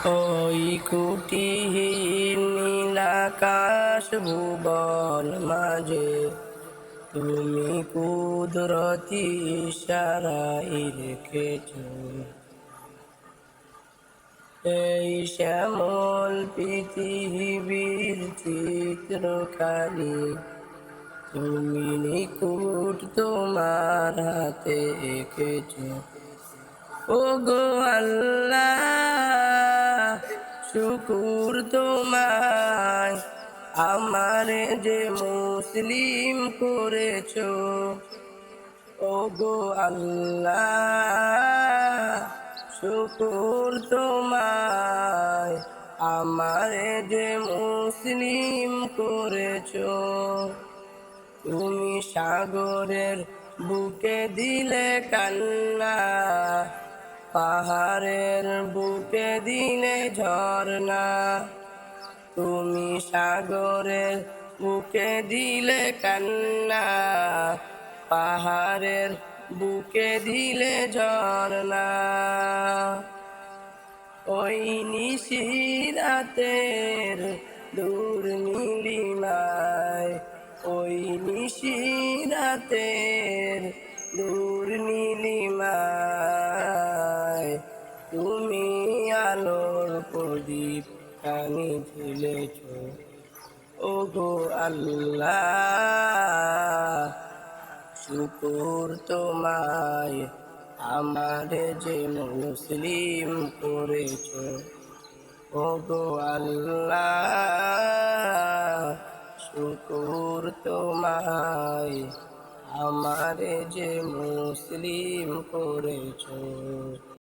ওই কুটিহীন নীলাকাশ ভুবন মাঝে তুমি কুদরতি ইশারায় রেখেছ এই শ্যামল পৃথিবীর চিত্রখানি। তুমি নিকুট তোমার হাতে এঁকেছ। ও গো আল্লাহ, শুকুর তোমায় আমারে যে মুসলিম করেছো। ও গো আল্লাহ, শুকুর তোমায় আমারে যে মুসলিম করেছো। তুমি সাগরের বুকে দিলে কান্না, পাহাড়ের বুকে দিলে ঝর্ণা। তুমি সাগরের বুকে দিলে কান্না, পাহাড়ের বুকে দিলে ঝর্ণা। ওই নিশিরাতের দূর নীলিমায়, ওই নিশিরাতের দূর নীলিমায় তুমি আলোর প্রদীপ টানি ঝুলেছ। ও গো আল্লাহ, শুকুর তোমায় আমারে যে মুসলিম করেছ। ও গো আল্লাহ, শুকুর তোমায় আমারে যে মুসলিম করেছ।